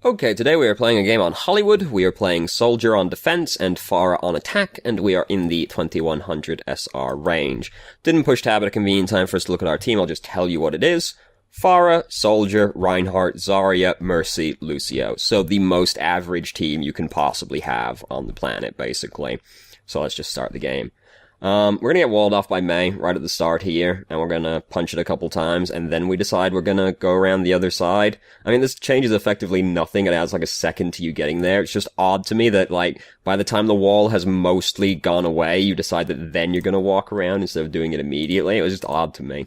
Okay, today we are playing a game on Hollywood. We are playing Soldier on defense and Pharah on attack, and we are in the 2100 SR range. Didn't push tab at a convenient time for us to look at our team, I'll just tell you what it is. Pharah, Soldier, Reinhardt, Zarya, Mercy, Lucio. So the most average team you can possibly have on the planet, basically. So let's just start the game. We're gonna get walled off by Mei right at the start here, and we're gonna punch it a couple times, and then we decide we're gonna go around the other side. I mean, this changes effectively nothing, it adds like a second to you getting there. It's just odd to me that, like, by the time the wall has mostly gone away, you decide that then you're gonna walk around instead of doing it immediately. It was just odd to me.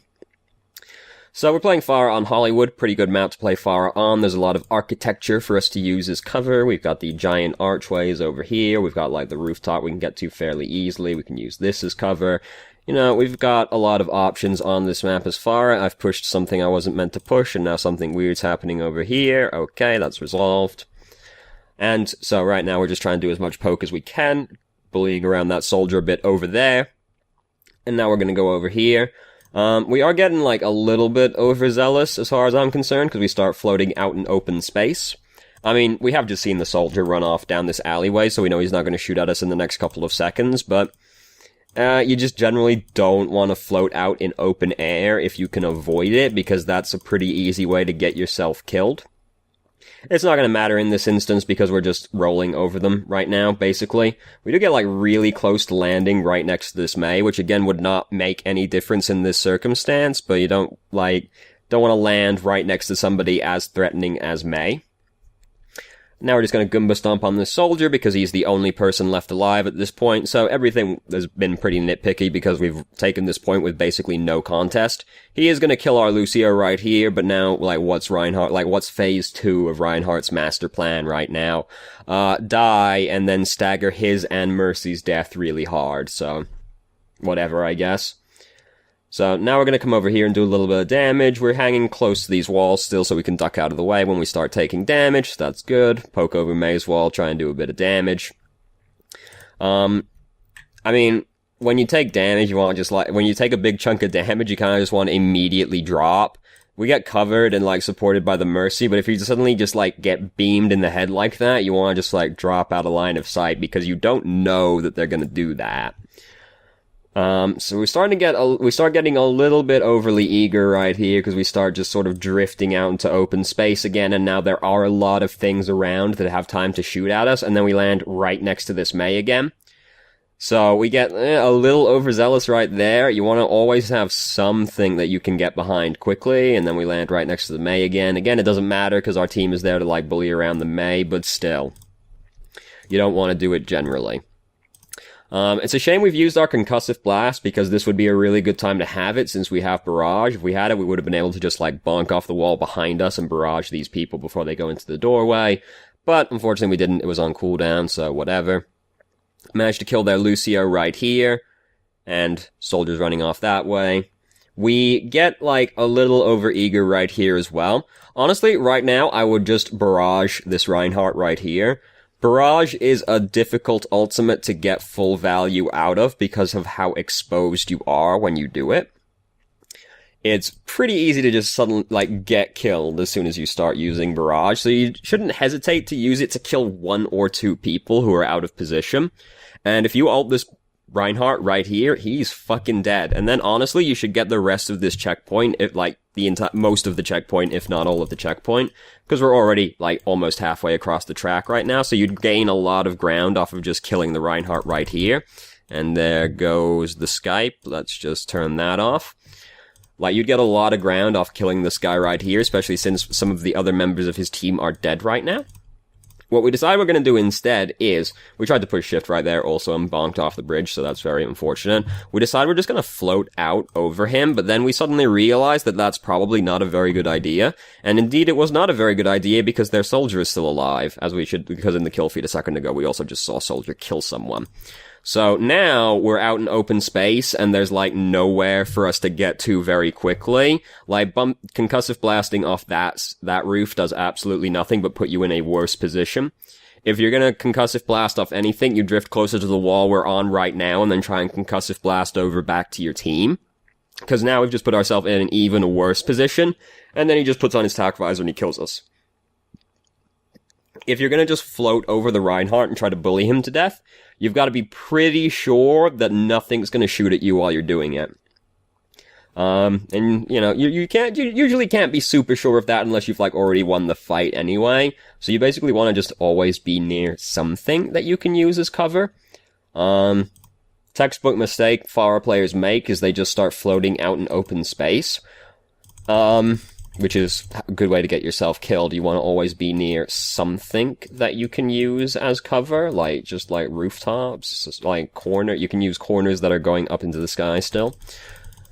So we're playing Pharah on Hollywood, pretty good map to play Pharah on. There's a lot of architecture for us to use as cover. We've got the giant archways over here. We've got like the rooftop we can get to fairly easily. We can use this as cover. You know, we've got a lot of options on this map as Pharah. I've pushed something I wasn't meant to push, and now something weird's happening over here. Okay, that's resolved. And so right now we're just trying to do as much poke as we can, bullying around that soldier a bit over there. And now we're going to go over here. We are getting, like, a little bit overzealous as far as I'm concerned, because we start floating out in open space. I mean, we have just seen the soldier run off down this alleyway, so we know he's not going to shoot at us in the next couple of seconds, but you just generally don't want to float out in open air if you can avoid it, because that's a pretty easy way to get yourself killed. It's not going to matter in this instance because we're just rolling over them right now, basically. We do get, like, really close to landing right next to this Mei, which again would not make any difference in this circumstance, but you don't want to land right next to somebody as threatening as Mei. Now we're just going to Goomba Stomp on this soldier because he's the only person left alive at this point, so everything has been pretty nitpicky because we've taken this point with basically no contest. He is going to kill our Lucio right here, but now, like, what's phase 2 of Reinhardt's master plan right now? Die and then stagger his and Mercy's death really hard, so whatever, I guess. So now we're going to come over here and do a little bit of damage. We're hanging close to these walls still so we can duck out of the way when we start taking damage. So that's good. Poke over Mei's wall, try and do a bit of damage. I mean, when you take damage, you want to just, like, when you take a big chunk of damage, you kind of just want to immediately drop. We get covered and, like, supported by the Mercy, but if you suddenly just, like, get beamed in the head like that, you want to just, like, drop out of line of sight because you don't know that they're going to do that. So we start getting a little bit overly eager right here because we start just sort of drifting out into open space again, and now there are a lot of things around that have time to shoot at us, and then we land right next to this Mei again. So we get a little overzealous right there. You want to always have something that you can get behind quickly, and then we land right next to the Mei again. Again, it doesn't matter because our team is there to, like, bully around the Mei, but still, you don't want to do it generally. It's a shame we've used our concussive blast because this would be a really good time to have it since we have barrage. If we had it, we would have been able to just, like, bonk off the wall behind us and barrage these people before they go into the doorway. But unfortunately we didn't. It was on cooldown, so whatever. Managed to kill their Lucio right here, and soldiers running off that way. We get, like, a little overeager right here as well. Honestly, right now I would just barrage this Reinhardt right here. Barrage is a difficult ultimate to get full value out of because of how exposed you are when you do it. It's pretty easy to just suddenly, like, get killed as soon as you start using Barrage, so you shouldn't hesitate to use it to kill 1 or 2 people who are out of position. And if you ult this Reinhardt right here, he's fucking dead. And then honestly, you should get the rest of this checkpoint, if, like, most of the checkpoint, if not all of the checkpoint, because we're already, like, almost halfway across the track right now, so you'd gain a lot of ground off of just killing the Reinhardt right here. And there goes the Skype. Let's just turn that off. Like, you'd get a lot of ground off killing this guy right here, especially since some of the other members of his team are dead right now. What we decide we're going to do instead is, we tried to push shift right there also and bonked off the bridge, so that's very unfortunate. We decide we're just going to float out over him, but then we suddenly realize that that's probably not a very good idea. And indeed, it was not a very good idea because their soldier is still alive, because in the kill feed a second ago, we also just saw a soldier kill someone. So now we're out in open space and there's, like, nowhere for us to get to very quickly. Like, concussive blasting off that roof does absolutely nothing but put you in a worse position. If you're gonna concussive blast off anything, you drift closer to the wall we're on right now and then try and concussive blast over back to your team. Because now we've just put ourselves in an even worse position, and then he just puts on his tac visor and he kills us. if you're gonna just float over the Reinhardt and try to bully him to death, you've got to be pretty sure that nothing's gonna shoot at you while you're doing it. And, you know, you usually can't be super sure of that unless you've, like, already won the fight anyway. So you basically want to just always be near something that you can use as cover. Textbook mistake Pharah players make is they just start floating out in open space. Which is a good way to get yourself killed. You want to always be near something that you can use as cover, like, just, like, rooftops, like, you can use corners that are going up into the sky still.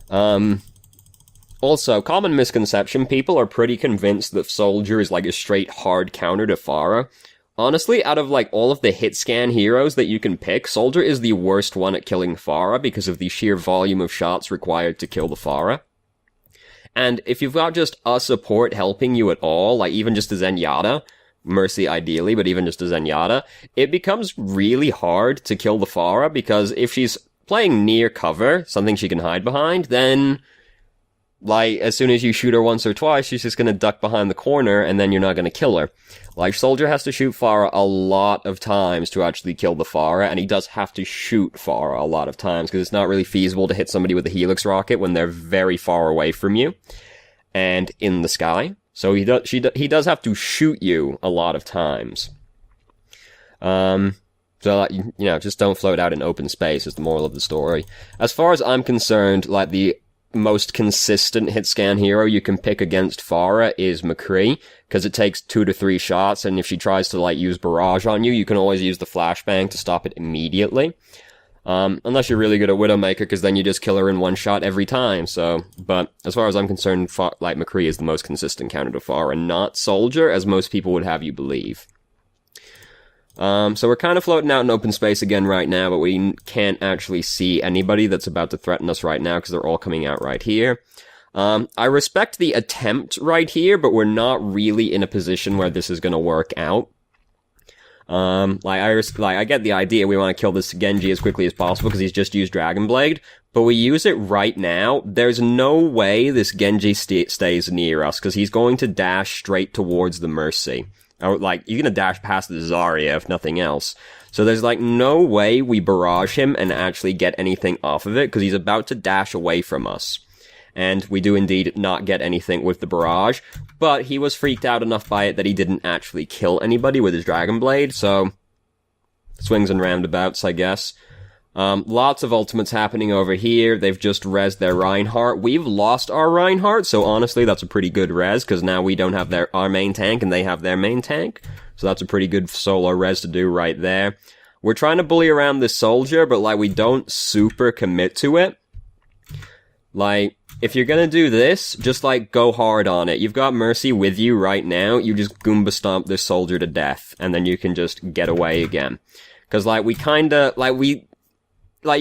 Also, common misconception, people are pretty convinced that Soldier is like a straight hard counter to Pharah. Honestly, out of like all of the hit scan heroes that you can pick, Soldier is the worst one at killing Pharah because of the sheer volume of shots required to kill the Pharah. And if you've got just a support helping you at all, like even just a Zenyatta, Mercy ideally, but even just a Zenyatta, it becomes really hard to kill the Pharah because if she's playing near cover, something she can hide behind, then, like, as soon as you shoot her once or twice, she's just gonna duck behind the corner, and then you're not gonna kill her. Like, Soldier has to shoot Pharah a lot of times to actually kill the Pharah, and he does have to shoot Pharah a lot of times, because it's not really feasible to hit somebody with a Helix rocket when they're very far away from you, and in the sky. So he does have to shoot you a lot of times. So, like, you know, just don't float out in open space is the moral of the story. As far as I'm concerned, like, the most consistent hit scan hero you can pick against Pharah is McCree, because it takes 2 to 3 shots, and if she tries to, like, use barrage on you, you can always use the flashbang to stop it immediately. Unless you're really good at Widowmaker, because then you just kill her in one shot every time, so, but as far as I'm concerned, like, McCree is the most consistent counter to Pharah, not Soldier, as most people would have you believe. So we're kind of floating out in open space again right now, but we can't actually see anybody that's about to threaten us right now because they're all coming out right here. I respect the attempt right here, but we're not really in a position where this is gonna work out. I get the idea we want to kill this Genji as quickly as possible because he's just used Dragon Blade, but we use it right now. There's no way this Genji stays near us because he's going to dash straight towards the Mercy. Or, like, you're gonna dash past the Zarya, if nothing else. So there's, like, no way we barrage him and actually get anything off of it, because he's about to dash away from us. And we do indeed not get anything with the barrage, but he was freaked out enough by it that he didn't actually kill anybody with his Dragon Blade, so swings and roundabouts, I guess. Lots of ultimates happening over here. They've just rezzed their Reinhardt. We've lost our Reinhardt, so honestly, that's a pretty good res, because now we don't have our main tank, and they have their main tank. So that's a pretty good solo res to do right there. We're trying to bully around this Soldier, but, like, we don't super commit to it. Like, if you're gonna do this, just, like, go hard on it. You've got Mercy with you right now, you just Goomba stomp this Soldier to death, and then you can just get away again. Because, like,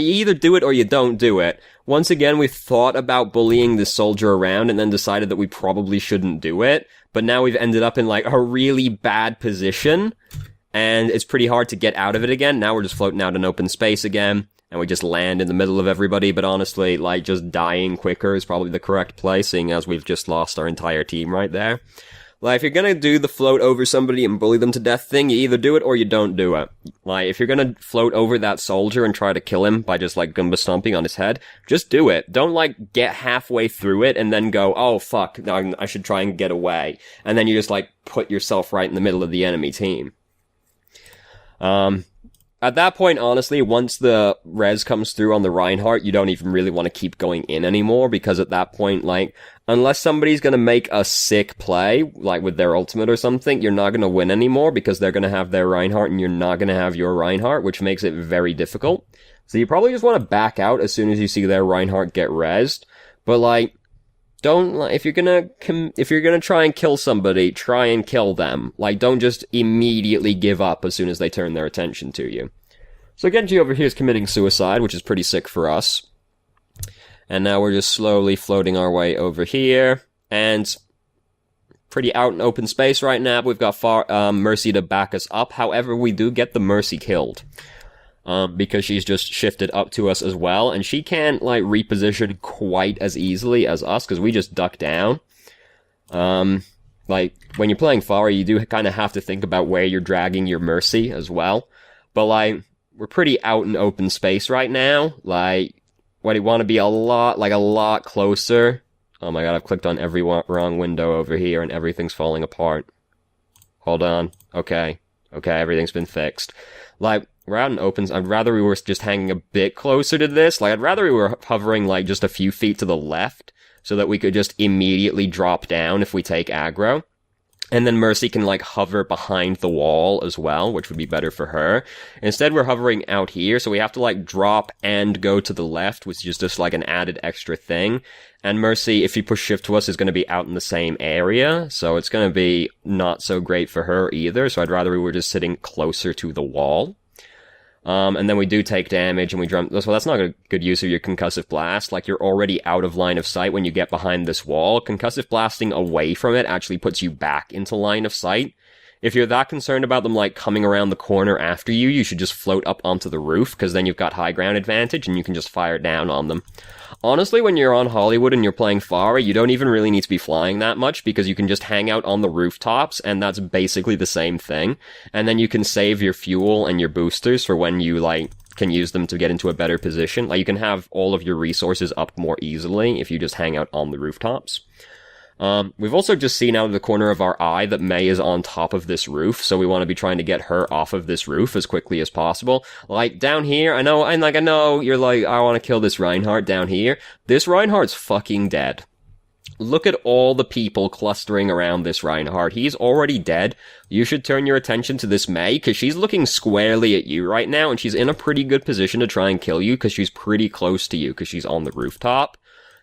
you either do it or you don't do it. Once again, we've thought about bullying this Soldier around and then decided that we probably shouldn't do it, but now we've ended up in, like, a really bad position, and it's pretty hard to get out of it again. Now we're just floating out in open space again, and we just land in the middle of everybody, but honestly, like, just dying quicker is probably the correct play, seeing as we've just lost our entire team right there. Like, if you're gonna do the float over somebody and bully them to death thing, you either do it or you don't do it. Like, if you're gonna float over that Soldier and try to kill him by just, like, Goomba stomping on his head, just do it. Don't, like, get halfway through it and then go, oh, fuck, I should try and get away. And then you just, like, put yourself right in the middle of the enemy team. At that point, honestly, once the res comes through on the Reinhardt, you don't even really want to keep going in anymore, because at that point, like, unless somebody's gonna make a sick play, like with their ultimate or something, you're not gonna win anymore, because they're gonna have their Reinhardt and you're not gonna have your Reinhardt, which makes it very difficult. So you probably just want to back out as soon as you see their Reinhardt get rezzed, but, like, if you're gonna try and kill somebody, try and kill them. Like, don't just immediately give up as soon as they turn their attention to you. So Genji over here is committing suicide, which is pretty sick for us. And now we're just slowly floating our way over here, and pretty out in open space right now. We've got Mercy to back us up. However, we do get the Mercy killed. Because she's just shifted up to us as well, and she can't, like, reposition quite as easily as us, because we just duck down. like, when you're playing Pharah, you do kind of have to think about where you're dragging your Mercy as well. But, like, we're pretty out in open space right now. Like, when you want to be a lot closer. Oh my god, I've clicked on every wrong window over here and everything's falling apart. Hold on. Okay, everything's been fixed. Like, we're out in open. I'd rather we were just hanging a bit closer to this. Like, I'd rather we were hovering, like, just a few feet to the left, so that we could just immediately drop down if we take aggro. And then Mercy can, like, hover behind the wall as well, which would be better for her. Instead, we're hovering out here, so we have to, like, drop and go to the left, which is just, like, an added extra thing. And Mercy, if you push shift to us, is going to be out in the same area, so it's going to be not so great for her either, so I'd rather we were just sitting closer to the wall. And then we do take damage, and we jump. So that's not a good use of your concussive blast. Like, you're already out of line of sight when you get behind this wall. Concussive blasting away from it actually puts you back into line of sight. If you're that concerned about them, like, coming around the corner after you, you should just float up onto the roof, because then you've got high ground advantage, and you can just fire down on them. Honestly, when you're on Hollywood and you're playing Pharah, you don't even really need to be flying that much, because you can just hang out on the rooftops, and that's basically the same thing. And then you can save your fuel and your boosters for when you, like, can use them to get into a better position. Like, you can have all of your resources up more easily if you just hang out on the rooftops. We've also just seen out of the corner of our eye that Mei is on top of this roof, so we want to be trying to get her off of this roof as quickly as possible. Like, down here, I know you're like, I want to kill this Reinhardt down here. This Reinhardt's fucking dead. Look at all the people clustering around this Reinhardt. He's already dead. You should turn your attention to this Mei, because she's looking squarely at you right now, and she's in a pretty good position to try and kill you, because she's pretty close to you, because she's on the rooftop.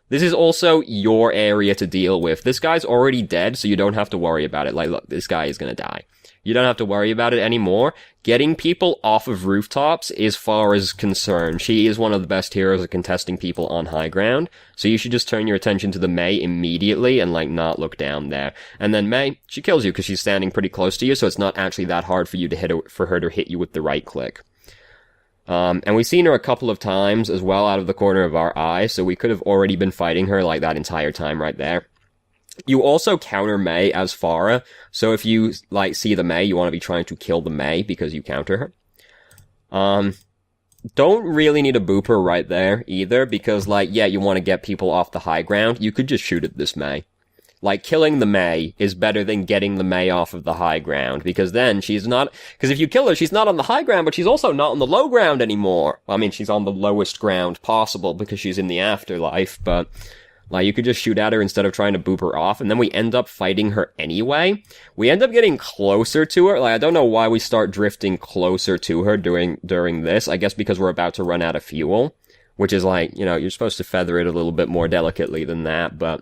This is also your area to deal with. This guy's already dead, so you don't have to worry about it. Like, look, this guy is gonna die. You don't have to worry about it anymore. Getting people off of rooftops is Pharah's concern. She is one of the best heroes at contesting people on high ground, so you should just turn your attention to the Mei immediately and, like, not look down there. And then Mei, she kills you because she's standing pretty close to you, so it's not actually that hard for you to for her to hit you with the right click. And we've seen her a couple of times as well out of the corner of our eye, so we could have already been fighting her like that entire time right there. You also counter Mei as Pharah, so if you, like, see the Mei, you want to be trying to kill the Mei because you counter her. Don't really need a booper right there either, because, like, yeah, you want to get people off the high ground. You could just shoot at this Mei. Like, killing the Mei is better than getting the Mei off of the high ground, because then she's not, because if you kill her, she's not on the high ground, but she's also not on the low ground anymore. Well, I mean, she's on the lowest ground possible, because she's in the afterlife, but, like, you could just shoot at her instead of trying to boop her off, and then we end up fighting her anyway. We end up getting closer to her. Like, I don't know why we start drifting closer to her during this. I guess because we're about to run out of fuel, which is, like, you know, you're supposed to feather it a little bit more delicately than that, but,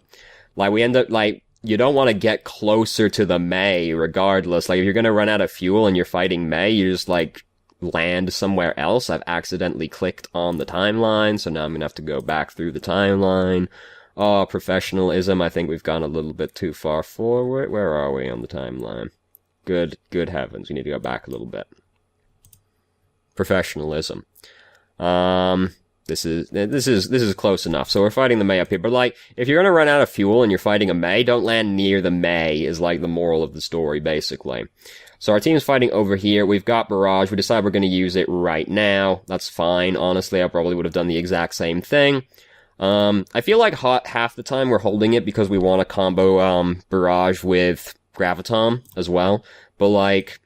like, we end up, like, you don't want to get closer to the Mei regardless. Like, if you're gonna run out of fuel and you're fighting Mei, you just, like, land somewhere else. I've accidentally clicked on the timeline, so now I'm gonna have to go back through the timeline. Oh, professionalism. I think we've gone a little bit too far forward. Where are we on the timeline? Good heavens. We need to go back a little bit. Professionalism. This is close enough. So we're fighting the Mei up here. But, like, if you're gonna run out of fuel and you're fighting a Mei, don't land near the Mei is, like, the moral of the story, basically. So our team's fighting over here. We've got Barrage. We decide we're gonna use it right now. That's fine. Honestly, I probably would have done the exact same thing. I feel like half the time we're holding it because we want to combo, Barrage with Graviton as well. But, like,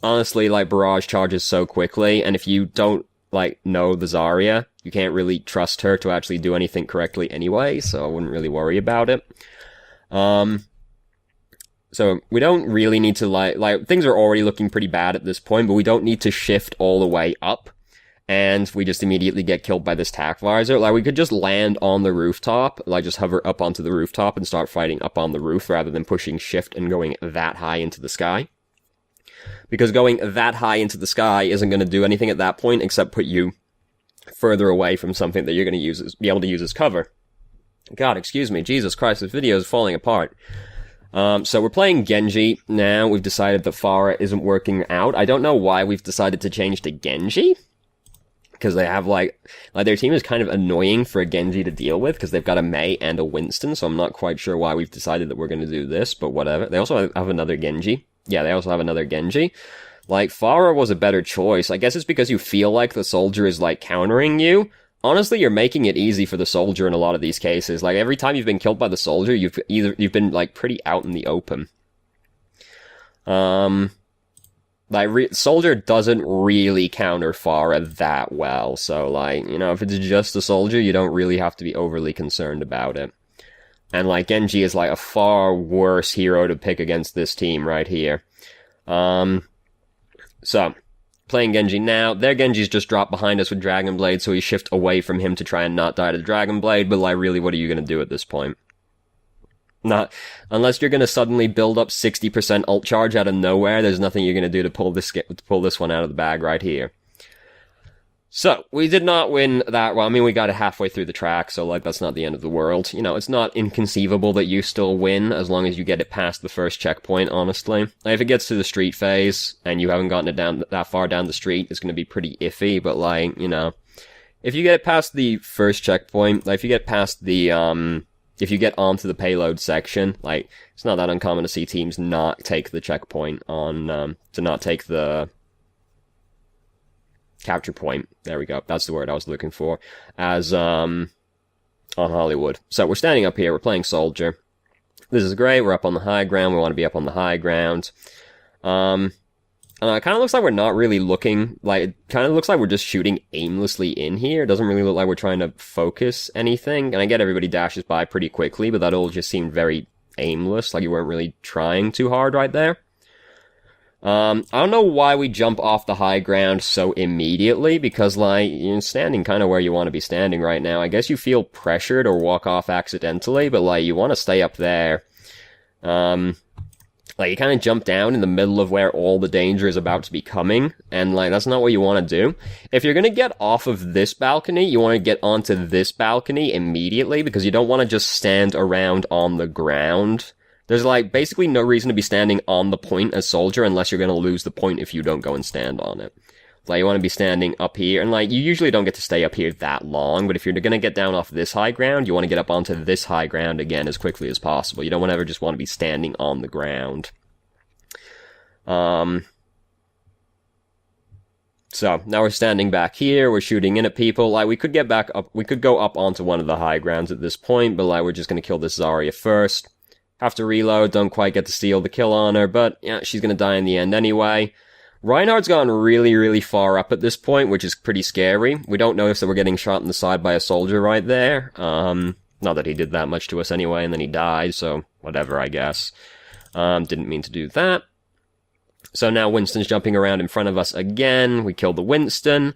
honestly, like, Barrage charges so quickly, and if you don't, like, know the Zarya, you can't really trust her to actually do anything correctly anyway, so I wouldn't really worry about it. So we don't really need to, like, things are already looking pretty bad at this point, but we don't need to shift all the way up, and we just immediately get killed by this tack visor. Like, we could just land on the rooftop, like, just hover up onto the rooftop and start fighting up on the roof rather than pushing shift and going that high into the sky. Because going that high into the sky isn't going to do anything at that point except put you further away from something that you're going to be able to use as cover. God, excuse me, Jesus Christ, this video is falling apart. So we're playing Genji now. We've decided that Pharah isn't working out. I don't know why we've decided to change to Genji, because they have, like, their team is kind of annoying for a Genji to deal with, because they've got a Mei and a Winston, so I'm not quite sure why we've decided that we're going to do this, but whatever. They also have another Genji. Yeah, they also have another Genji. Like, Pharah was a better choice. I guess it's because you feel like the soldier is, like, countering you. Honestly, you're making it easy for the soldier in a lot of these cases. Like, every time you've been killed by the soldier, you've been, like, pretty out in the open. Soldier doesn't really counter Pharah that well, so, like, you know, if it's just a soldier, you don't really have to be overly concerned about it. And, like, Genji is, like, a far worse hero to pick against this team right here. So, playing Genji now, their Genji's just dropped behind us with Dragon Blade, so we shift away from him to try and not die to the Dragon Blade, but, like, really, what are you gonna do at this point? Not, unless you're gonna suddenly build up 60% ult charge out of nowhere, there's nothing you're gonna do to pull this one out of the bag right here. So, we did not win that well. I mean, we got it halfway through the track, so, like, that's not the end of the world. You know, it's not inconceivable that you still win, as long as you get it past the first checkpoint, honestly. Like, if it gets to the street phase, and you haven't gotten it down that far down the street, it's gonna be pretty iffy, but, like, you know, if you get it past the first checkpoint, like, if you get past the, if you get onto the payload section, like, it's not that uncommon to see teams not take the checkpoint on, to not take the capture point. There we go. That's the word I was looking for. As, on Hollywood. So we're standing up here. We're playing Soldier. This is great. We're up on the high ground. We want to be up on the high ground. It kind of looks like we're not really looking, like, it kind of looks like we're just shooting aimlessly in here. It doesn't really look like we're trying to focus anything. And I get everybody dashes by pretty quickly, but that all just seemed very aimless, like you weren't really trying too hard right there. I don't know why we jump off the high ground so immediately, because, like, you're standing kind of where you want to be standing right now. I guess you feel pressured or walk off accidentally, but, like, you want to stay up there. Like, you kind of jump down in the middle of where all the danger is about to be coming, and, like, that's not what you want to do. If you're gonna get off of this balcony, you want to get onto this balcony immediately, because you don't want to just stand around on the ground. There's, like, basically no reason to be standing on the point as Soldier unless you're gonna lose the point if you don't go and stand on it. Like, you want to be standing up here, and, like, you usually don't get to stay up here that long, but if you're gonna get down off this high ground, you want to get up onto this high ground again as quickly as possible. You don't ever just want to be standing on the ground. So, now we're standing back here, we're shooting in at people. Like, we could get back up, we could go up onto one of the high grounds at this point, but, like, we're just gonna kill this Zarya first. Have to reload, don't quite get to steal the kill on her, but, yeah, she's gonna die in the end anyway. Reinhardt's gotten really, really far up at this point, which is pretty scary. We don't notice that we're getting shot in the side by a soldier right there. Not that he did that much to us anyway, and then he died, so whatever, I guess. Didn't mean to do that. So now Winston's jumping around in front of us again. We killed the Winston.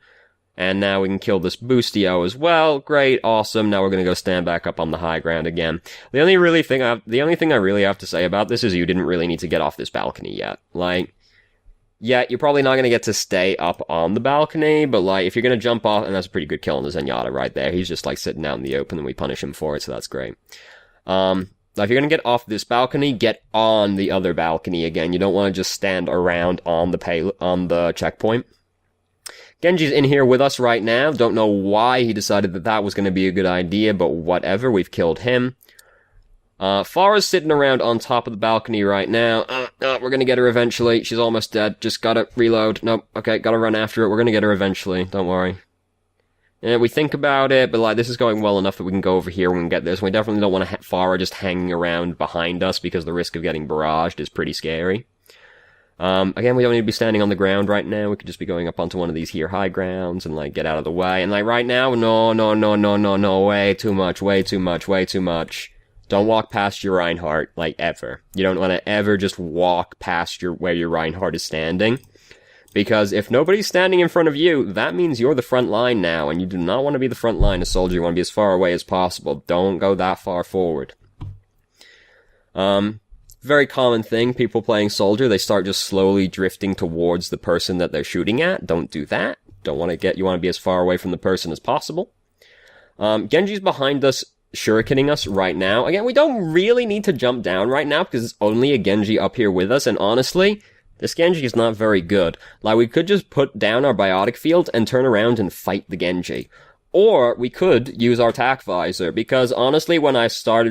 And now we can kill this Boostio as well. Great, awesome. Now we're gonna go stand back up on the high ground again. The only thing I really have to say about this is you didn't really need to get off this balcony yet. Like, yeah, you're probably not gonna get to stay up on the balcony, but, like, if you're gonna jump off, and that's a pretty good kill on the Zenyatta right there. He's just, like, sitting out in the open and we punish him for it, so that's great. If you're gonna get off this balcony, get on the other balcony again. You don't want to just stand around on the checkpoint. Genji's in here with us right now. Don't know why he decided that that was going to be a good idea, but whatever. We've killed him. Pharah's sitting around on top of the balcony right now. We're going to get her eventually. She's almost dead. Just gotta reload. Nope. Okay, gotta run after it. We're going to get her eventually. Don't worry. Yeah, we think about it, but, like, this is going well enough that we can go over here and get this. We definitely don't want Pharah just hanging around behind us, because the risk of getting barraged is pretty scary. Again, we don't need to be standing on the ground right now. We could just be going up onto one of these here high grounds and, like, get out of the way. And, like, right now, no, way too much. Don't walk past your Reinhardt, like, ever. You don't want to ever just walk past where your Reinhardt is standing. Because if nobody's standing in front of you, that means you're the front line now, and you do not want to be the front line as Soldier. You want to be as far away as possible. Don't go that far forward. Very common thing, people playing Soldier, they start just slowly drifting towards the person that they're shooting at. Don't do that. You want to be as far away from the person as possible. Genji's behind us, shurikening us right now. Again, we don't really need to jump down right now, because it's only a Genji up here with us, and honestly, This Genji is not very good. Like, we could just put down our biotic field and turn around and fight the Genji. Or we could use our tac visor, because honestly, when I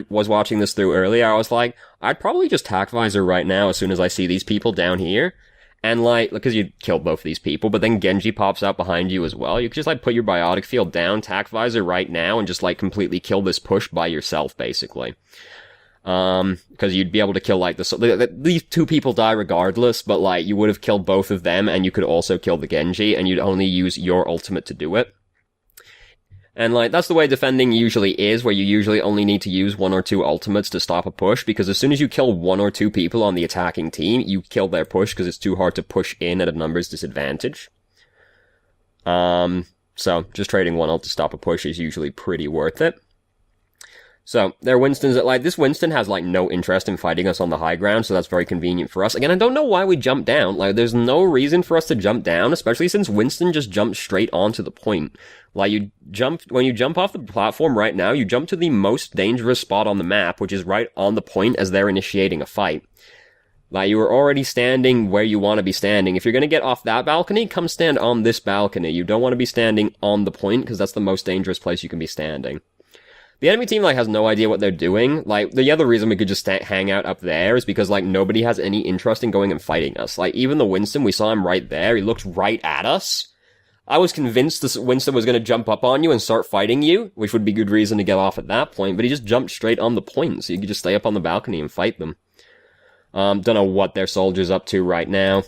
was watching this through earlier, I was like, I'd probably just tac visor right now as soon as I see these people down here. And like, because you'd kill both of these people, but then Genji pops out behind you as well. You could just like put your biotic field down, tac visor right now, and just like completely kill this push by yourself, basically. Because you'd be able to kill like these two people die regardless, but like you would have killed both of them, and you could also kill the Genji, and you'd only use your ultimate to do it. And like, that's the way defending usually is, where you usually only need to use one or two ultimates to stop a push, because as soon as you kill one or two people on the attacking team, you kill their push, because it's too hard to push in at a numbers disadvantage. So, just trading one ult to stop a push is usually pretty worth it. So, there are Winstons that, like, this Winston has, like, no interest in fighting us on the high ground, so that's very convenient for us. Again, I don't know why we jump down. Like, there's no reason for us to jump down, especially since Winston just jumps straight onto the point. Like, when you jump off the platform right now, you jump to the most dangerous spot on the map, which is right on the point as they're initiating a fight. Like, you were already standing where you want to be standing. If you're gonna get off that balcony, come stand on this balcony. You don't want to be standing on the point, because that's the most dangerous place you can be standing. The enemy team, like, has no idea what they're doing. Like, the other reason we could just hang out up there is because, like, nobody has any interest in going and fighting us. Like, even the Winston, we saw him right there. He looked right at us. I was convinced this Winston was going to jump up on you and start fighting you, which would be good reason to get off at that point, but he just jumped straight on the point, so you could just stay up on the balcony and fight them. Don't know what their soldier's up to right now.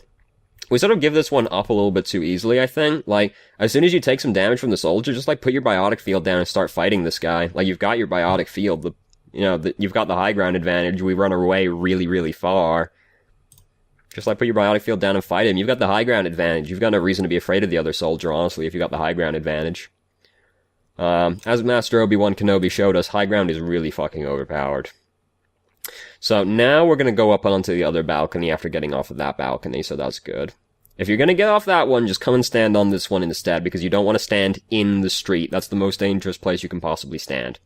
We sort of give this one up a little bit too easily, I think. Like, as soon as you take some damage from the soldier, just, like, put your biotic field down and start fighting this guy. Like, you've got your biotic field. You've got the high ground advantage. We run away really, really far. Just, like, put your biotic field down and fight him. You've got the high ground advantage. You've got no reason to be afraid of the other soldier, honestly, if you got the high ground advantage. As Master Obi-Wan Kenobi showed us, high ground is really fucking overpowered. So now we're going to go up onto the other balcony after getting off of that balcony, so that's good. If you're going to get off that one, just come and stand on this one instead, because you don't want to stand in the street. That's the most dangerous place you can possibly stand.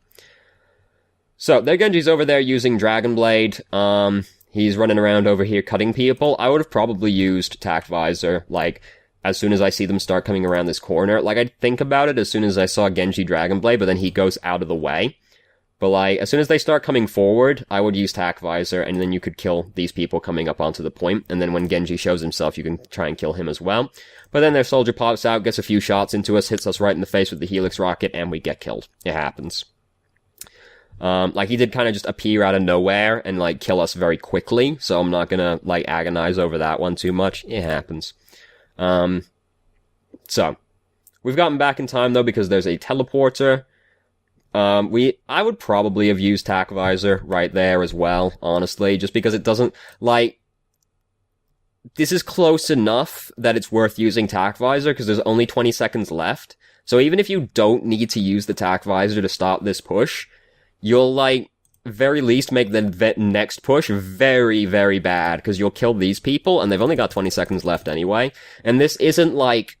So, their Genji's over there using Dragon Blade. He's running around over here cutting people. I would have probably used Tact Visor, like, as soon as I see them start coming around this corner. Like, I'd think about it as soon as I saw Genji Dragon Blade, but then he goes out of the way. But, like, as soon as they start coming forward, I would use Tac Visor, and then you could kill these people coming up onto the point, and then when Genji shows himself, you can try and kill him as well. But then their soldier pops out, gets a few shots into us, hits us right in the face with the Helix Rocket, and we get killed. It happens. Like, he did kind of just appear out of nowhere and, like, kill us very quickly, so I'm not gonna, like, agonize over that one too much. It happens. So, we've gotten back in time, though, because there's a teleporter. I would probably have used Tac Visor right there as well, honestly, just because it doesn't, like, this is close enough that it's worth using Tac Visor, because there's only 20 seconds left, so even if you don't need to use the Tac Visor to stop this push, you'll, like, very least make the next push very, very bad, because you'll kill these people, and they've only got 20 seconds left anyway, and this isn't, like,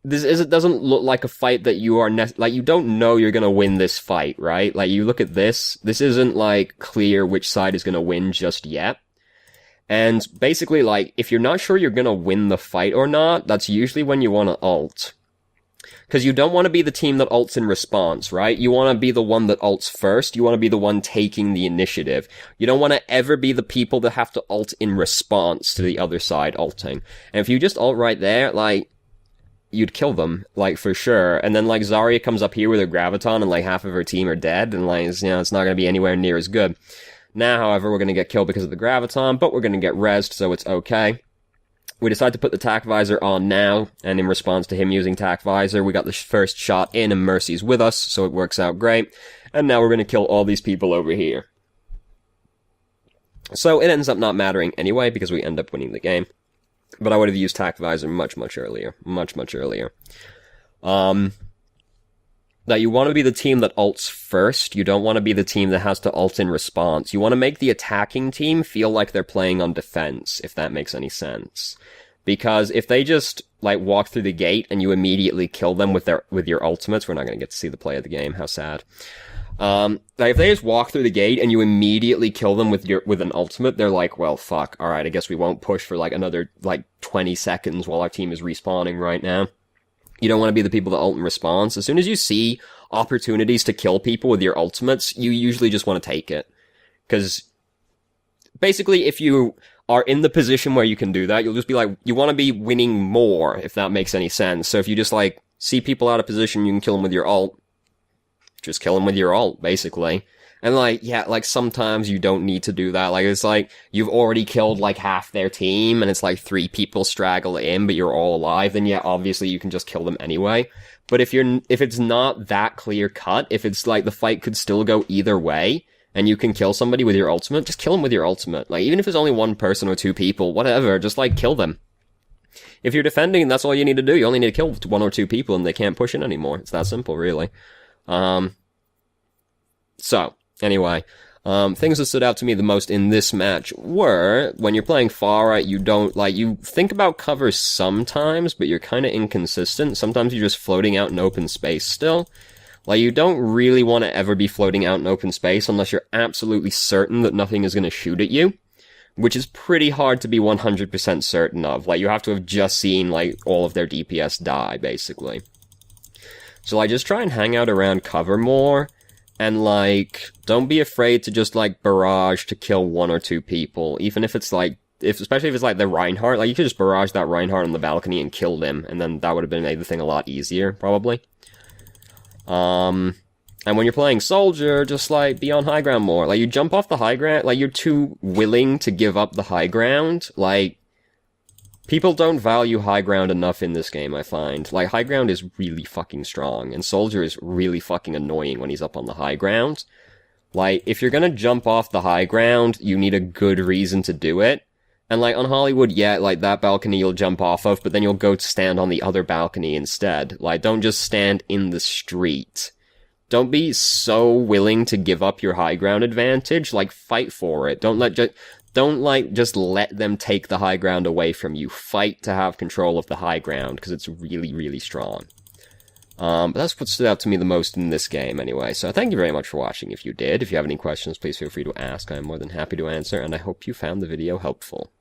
it doesn't look like a fight that you are, like, you don't know you're gonna win this fight, right? Like, you look at this isn't, like, clear which side is gonna win just yet. And basically, like, if you're not sure you're gonna win the fight or not, that's usually when you wanna ult. Because you don't want to be the team that ults in response, right? You want to be the one that ults first. You want to be the one taking the initiative. You don't want to ever be the people that have to ult in response to the other side ulting. And if you just ult right there, like, you'd kill them, like, for sure. And then, like, Zarya comes up here with her Graviton and, like, half of her team are dead, and, like, it's not gonna be anywhere near as good. Now, however, we're gonna get killed because of the Graviton, but we're gonna get rezzed, so it's okay. We decide to put the Tac Visor on now, and in response to him using Tac Visor, we got the first shot in, and Mercy's with us, so it works out great. And now we're gonna kill all these people over here. So, it ends up not mattering anyway, because we end up winning the game. But I would have used Tac Visor much, much earlier. Much, much earlier. That you want to be the team that ults first. You don't want to be the team that has to ult in response. You want to make the attacking team feel like they're playing on defense, if that makes any sense. Because if they just, like, walk through the gate and you immediately kill them with your ultimates, we're not going to get to see the play of the game. How sad. Like if they just walk through the gate and you immediately kill them with an ultimate, they're like, well, fuck, alright, I guess we won't push for like another, like, 20 seconds while our team is respawning right now. You don't want to be the people that ult in response. As soon as you see opportunities to kill people with your ultimates, you usually just want to take it. Because, basically, if you are in the position where you can do that, you'll just be like, you want to be winning more, if that makes any sense. So if you just, like, see people out of position, you can kill them with your ult. Just kill them with your ult, basically. And like, yeah, like sometimes you don't need to do that. Like it's like, you've already killed like half their team and it's like 3 people straggle in, but you're all alive, then yeah, obviously you can just kill them anyway. But if it's not that clear cut, if it's like the fight could still go either way, and you can kill somebody with your ultimate, just kill them with your ultimate. Like even if it's only 1 person or 2 people, whatever, just like kill them. If you're defending, that's all you need to do. You only need to kill 1 or 2 people and they can't push in anymore. It's that simple, really. So, anyway, things that stood out to me the most in this match were, when you're playing Pharah, you think about cover sometimes, but you're kinda inconsistent. Sometimes you're just floating out in open space still. Like, you don't really want to ever be floating out in open space unless you're absolutely certain that nothing is gonna shoot at you, which is pretty hard to be 100% certain of. Like, you have to have just seen, like, all of their DPS die, basically. So, like, just try and hang out around cover more. And, like, don't be afraid to just, like, barrage to kill 1 or 2 people. Even if it's, like, especially if it's, like, the Reinhardt. Like, you could just barrage that Reinhardt on the balcony and kill him. And then that would have made the thing a lot easier, probably. And when you're playing Soldier, just, like, be on high ground more. Like, you jump off the high ground. Like, you're too willing to give up the high ground. Like, people don't value high ground enough in this game, I find. Like, high ground is really fucking strong, and Soldier is really fucking annoying when he's up on the high ground. Like, if you're gonna jump off the high ground, you need a good reason to do it. And, like, on Hollywood, yeah, like, that balcony you'll jump off of, but then you'll go stand on the other balcony instead. Like, don't just stand in the street. Don't be so willing to give up your high ground advantage. Like, fight for it. Don't just let them take the high ground away from you. Fight to have control of the high ground, because it's really, really strong. But that's what stood out to me the most in this game, anyway. So thank you very much for watching if you did. If you have any questions, please feel free to ask. I'm more than happy to answer, and I hope you found the video helpful.